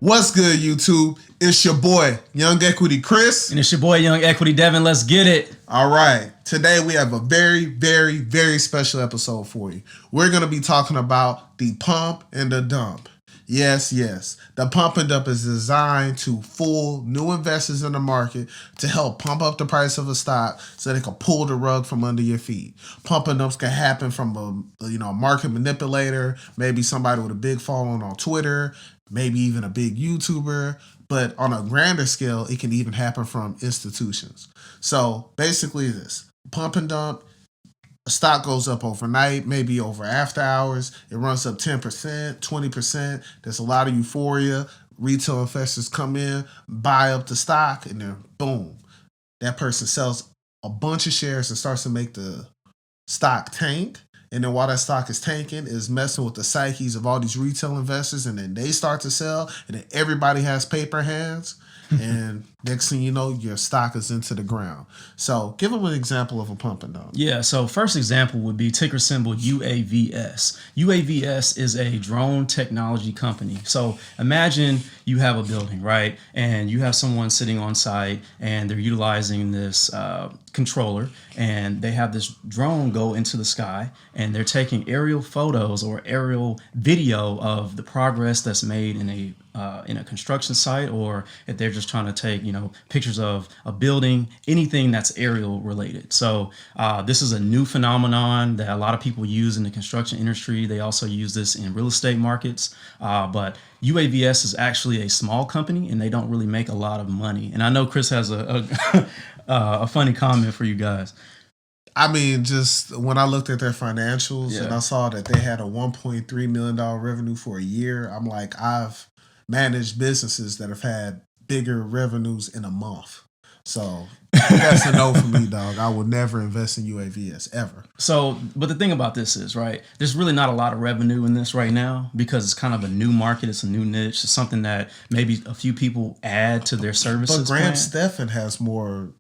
What's good, YouTube? It's your boy, Young Equity Chris. And it's your boy, Young Equity Devin. Let's get it. All right. Today, we have a very, very, very special episode for you. We're going to be talking about the pump and the dump. Yes. The pump and dump is designed to fool new investors in the market to help pump up the price of a stock so they can pull the rug from under your feet. Pump and dumps can happen from a market manipulator, maybe somebody with a big following on Twitter, maybe even a big YouTuber, but on a grander scale, it can even happen from institutions. So basically this, pump and dump, a stock goes up overnight, maybe over after hours. It runs up 10%, 20%. There's a lot of euphoria. Retail investors come in, buy up the stock, and then boom, that person sells a bunch of shares and starts to make the stock tank. And then while that stock is tanking, is messing with the psyches of all these retail investors, and then they start to sell, and then everybody has paper hands. And next thing you know, your stock is into the ground. So give them an example of a pump and dump. Yeah, so first example would be ticker symbol UAVS. UAVS is a drone technology company. So imagine you have a building, right? And you have someone sitting on site and they're utilizing this controller, and they have this drone go into the sky and they're taking aerial photos or aerial video of the progress that's made in a construction site, or if they're just trying to take pictures of a building, anything that's aerial related. So this is a new phenomenon that a lot of people use in the construction industry. They also use this in real estate markets, but UAVS is actually a small company and they don't really make a lot of money. And I know Chris has a funny comment for you guys. I mean, just when I looked at their financials and I saw that they had a $1.3 million revenue for a year, I'm like, I've managed businesses that have had bigger revenues in a month. So that's a no for me, dog. I would never invest in UAVS ever. So, but the thing about this is, right, there's really not a lot of revenue in this right now because it's kind of a new market. It's a new niche. It's something that maybe a few people add to their services. But Graham Stephan has more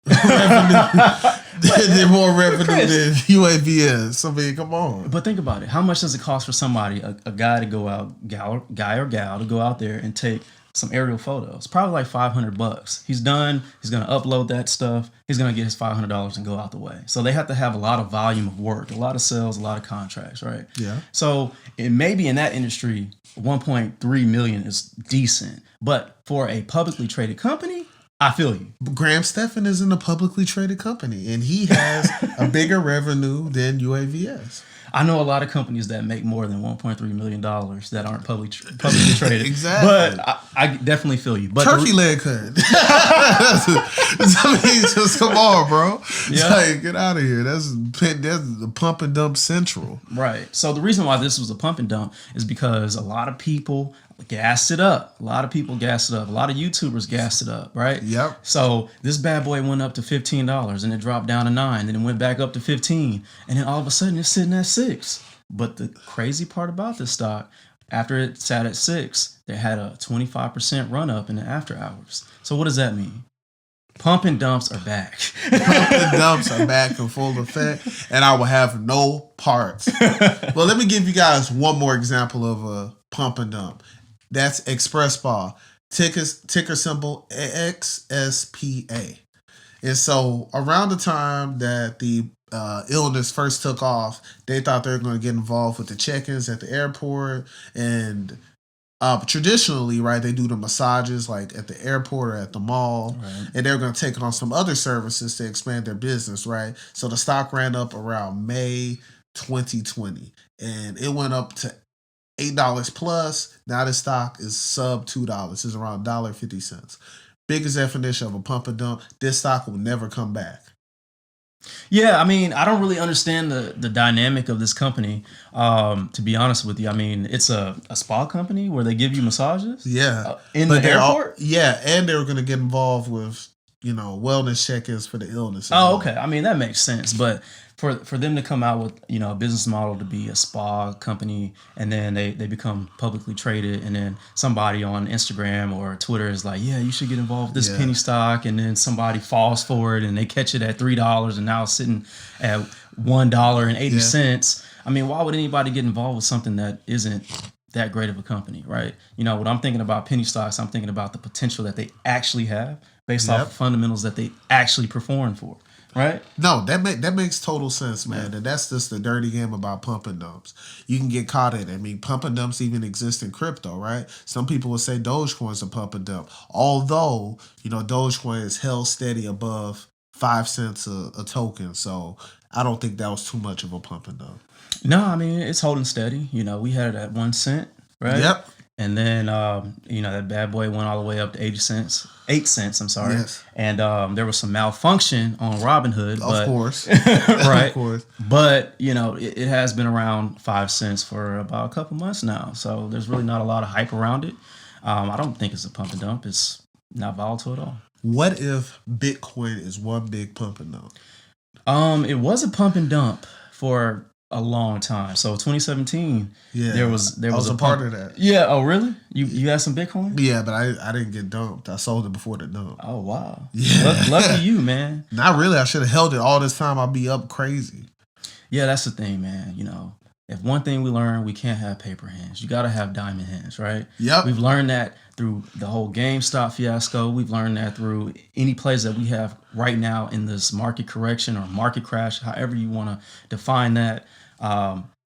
revenue. They're more revenue than UAVS. I mean, come on. But think about it. How much does it cost for somebody, a guy to go out, guy or gal to go out there and take some aerial photos? Probably like $500. He's done. He's going to upload that stuff. He's going to get his $500 and go out the way. So they have to have a lot of volume of work, a lot of sales, a lot of contracts, right? Yeah. So it maybe in that industry, 1.3 million is decent. But for a publicly traded company, I feel you. Graham Stephan is in a publicly traded company, and he has a bigger revenue than UAVS. I know a lot of companies that make more than $1.3 million that aren't publicly traded. Exactly. But I definitely feel you. But turkey leg cut. I mean, just come on, bro. Yeah. Like, get out of here. That's the pump and dump central. Right. So the reason why this was a pump and dump is because a lot of people gassed it up. A lot of people gassed it up. A lot of YouTubers gassed it up, right? Yep. So this bad boy went up to $15 and it dropped down to $9, then it went back up to $15, and then all of a sudden it's sitting at $6. But the crazy part about this stock, after it sat at $6, they had a 25% run up in the after hours. So what does that mean? Pump and dumps are back. Pump and dumps are back in full effect, and I will have no parts. Well, let me give you guys one more example of a pump and dump. That's Xspa, ticker symbol XSPA. And so around the time that the illness first took off, they thought they were going to get involved with the check-ins at the airport. And traditionally, right, they do the massages like at the airport or at the mall. Right. And they're going to take on some other services to expand their business, right? So the stock ran up around May 2020. And it went up to $8 plus. Now the stock is sub $2. It's around $1.50. Biggest definition of a pump and dump. This stock will never come back. Yeah, I mean, I don't really understand the dynamic of this company, to be honest with you. I mean, it's a spa company where they give you massages? Yeah. In the airport? And they were going to get involved with, wellness check-ins for the illness. Oh, okay. I mean, that makes sense. But for them to come out with, a business model to be a spa company, and then they become publicly traded, and then somebody on Instagram or Twitter is like, yeah, you should get involved with this penny stock, and then somebody falls for it and they catch it at $3 and now it's sitting at $1.80. I mean, why would anybody get involved with something that isn't that great of a company, right? You know, when I'm thinking about penny stocks, I'm thinking about the potential that they actually have based off of fundamentals that they actually perform for, right? No, that makes total sense, man. And that's just the dirty game about pump and dumps. You can get caught in it. I mean, pump and dumps even exist in crypto, right? Some people will say Dogecoin's a pump and dump. Although, you know, Dogecoin is held steady above 5 cents a token. So I don't think that was too much of a pump and dump. No, I mean, it's holding steady. You know, we had it at 1 cent, right? Yep. And then, you know, that bad boy went all the way up to 80 cents, 8 cents, I'm sorry. Yes. And there was some malfunction on Robinhood. Of course. Right. Of course. But, you know, it has been around 5 cents for about a couple months now. So there's really not a lot of hype around it. I don't think it's a pump and dump. It's not volatile at all. What if Bitcoin is one big pump and dump? It was a pump and dump for a long time. So 2017, there was a part of that. Yeah. Oh, really? You had some Bitcoin? Yeah, but I didn't get dumped. I sold it before the dump. Oh, wow. Yeah. Lucky you, man. Not really. I should have held it all this time. I'd be up crazy. Yeah, that's the thing, man. You know, if one thing we learned, we can't have paper hands. You got to have diamond hands, right? Yep. We've learned that through the whole GameStop fiasco. We've learned that through any plays that we have right now in this market correction or market crash, however you want to define that.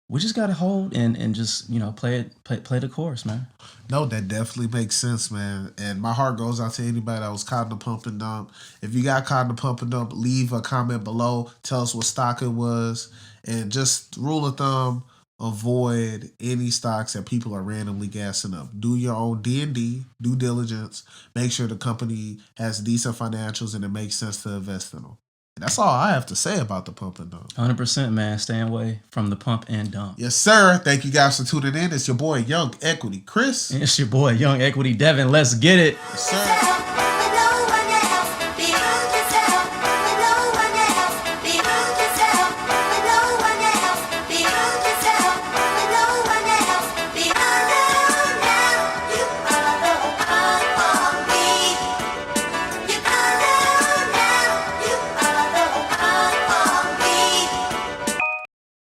We just got to hold and just, you know, play the course, man. No, that definitely makes sense, man. And my heart goes out to anybody that was caught in the pump and dump. If you got caught in the pump and dump, leave a comment below. Tell us what stock it was. And just rule of thumb, avoid any stocks that people are randomly gassing up. Do your own D&D, due diligence. Make sure the company has decent financials and it makes sense to invest in them. And that's all I have to say about the pump and dump. 100%, man. Staying away from the pump and dump. Yes, sir. Thank you guys for tuning in. It's your boy, Young Equity Chris. And it's your boy, Young Equity Devin. Let's get it. Yes, sir.